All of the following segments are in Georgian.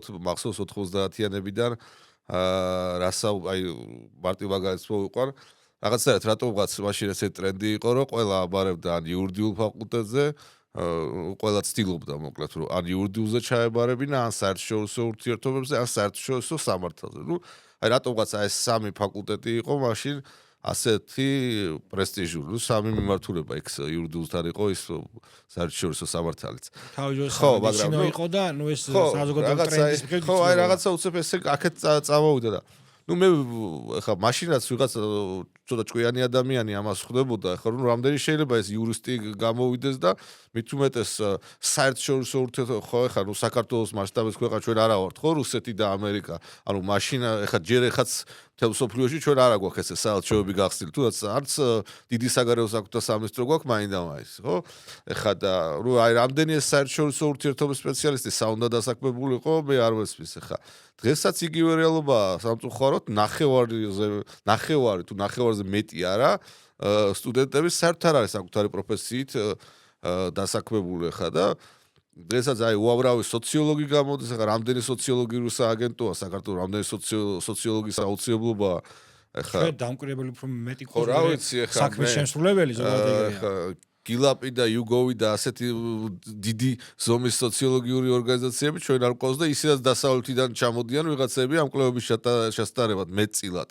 მახსოვს 90-იანებიდან აი მარტივ მაგალითს მოვიყვან რაღაცნაირად რატომღაც მაშინ ესე ტრენდი იყო რომ ყველა აბარებდა ან იურიდიულ ფაკულტეტზე ყველა ცდილობდა მოკლედ რომ ან იურიდიულზე ჩაებარებინა ან საერთაშორისო ურთიერთობებზე ან საერთაშორისო სამართალზე. აი რატომღაც ეს სამი ფაკულტეტი იყო მაშინ ასეთი პრესტიჟული, სამი მიმართულება იქ იურიდიულთან იყო ის საერთაშორისო სამართალიც. ხო, მაგრამ იყო და ეს საზოგადოებრივი ტრენდის მიხედვით. ხო, აი რაღაცა უცებ ესე აქეთ წამოვიდა და მე ეხა მაშინაც ვიღაც ცოტა ჭკვიანი ადამიანი ამას ხვდებოდა, ეხლა რამდენი შეიძლება ეს იურისტი გამოვიდეს და მით უმეტეს საერთაშორისო ურთიერთობები ხო ეხლა საქართველოს მასშტაბის ქვეყანა ჩვენ არა ვართ ხო რუსეთი და ამერიკა. ანუ მაშინ ეხლა ჯერ ეხაც მთელ მსოფლიოში ჩვენ არა გვაქვს ესე საელჩოები გახსნილი. თუნდაც არც დიდი საგარეო საქმეთა სამინისტრო გვაქვს მაინდა-მაინც, ხო? ეხლა და აი რამდენი ეს საერთაშორისო ურთიერთობების სპეციალისტი საუნდა დასაქმებულიყო, მე არ ვესმის ეხლა. დღესაც იგივე რეალობაა სამწუხაროდ ნახევარი თუ ნახევარზე მეტი არა სტუდენტები საერთოდ არ არის საკუთარი პროფესიით დასაქმებული ხა და დღესაც აი უამრავი სოციოლოგი გამოდის, ახლა რამდენი სოციოლოგიური სააგენტოა საქართველოს, რამდენი სოციოლოგის აუცილებლობა ახლა ჩვენ დამკვირვებელი უფრო მეტი ყურებით საქმის შემსრულებელი ზოგადად გილაპი და იუგოვი და ასეთი დიდი ზომის სოციოლოგიური ორგანიზაციები ჩვენ არ გვყავს და ისედაც დასავლეთიდან ჩამოდიან ვიღაცები ამ კვლევების შესტარებად მეტწილად.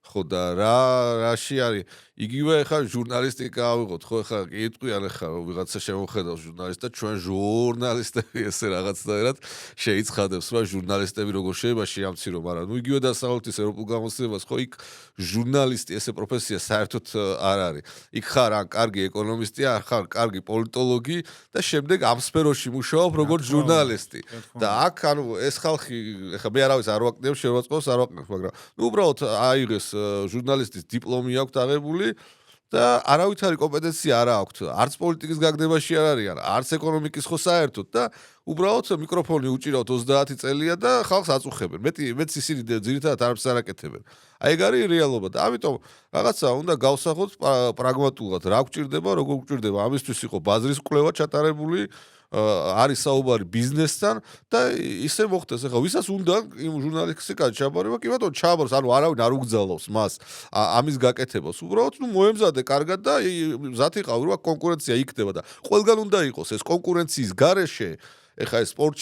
ხო და რაში არის იგივე ხა ჟურნალისტიკა ავიღოთ ხო ხა იტყვიან ხა ვიღაცა შემოხედავს ჟურნალისტთა ჩვენ ჟურნალისტები ესე რაღაცნაირად შეიცხადებს რა ჟურნალისტები როგორ შეიძლება შეამცირო მაგრამ იგივე დასავლეთის ევროპულ გამოცდილებას ხო იქ ჟურნალისტი ესე პროფესია საერთოდ არ არის იქ ხარ ან კარგი ეკონომისტი ან ხარ კარგი პოლიტოლოგი და შემდეგ ამ სფეროში მუშაობ როგორც ჟურნალისტი და აქ ანუ ეს ხალხი ხა მე არავის არ ვაკნიებ შევაწყოს არ ვაკნიებ მაგრამ უბრალოდ აიღეს ჟურნალისტის დიპლომი აქვს აღებული და არავითარი კომპეტენცია არ აქვს. არც პოლიტიკის გაგდებაში არ არიან, არც ეკონომიკის ხო საერთოდ და უბრალოდ მიკროფონი უჭირავთ 30 წელია და ხალხს აწუხებენ. მეც ისინი ძირითადად არაფერს არ აკეთებენ. აი ეგ არის რეალობა და ამიტომ რაღაცა უნდა გავსახოთ პრაგმატულად, რა გვჭირდება, როგორ გვჭირდება. ამისთვის იყო ბაზრის კვლევა ჩატარებული არის საუბარი ბიზნესთან და ისე მოხდეს ახლა ვისაც უნდა იმ ჟურნალისტიკაში ჩაბარება კი ბატონო ჩაბარს ანუ არავინ არ უგზავნოს მას ამის გაკეთებას უბრალოდ მოემზადე კარგად და მზად იყავი რა კონკურენცია იქნება და ყველგან უნდა იყოს ეს კონკურენციის გარეშე ეხლა ეს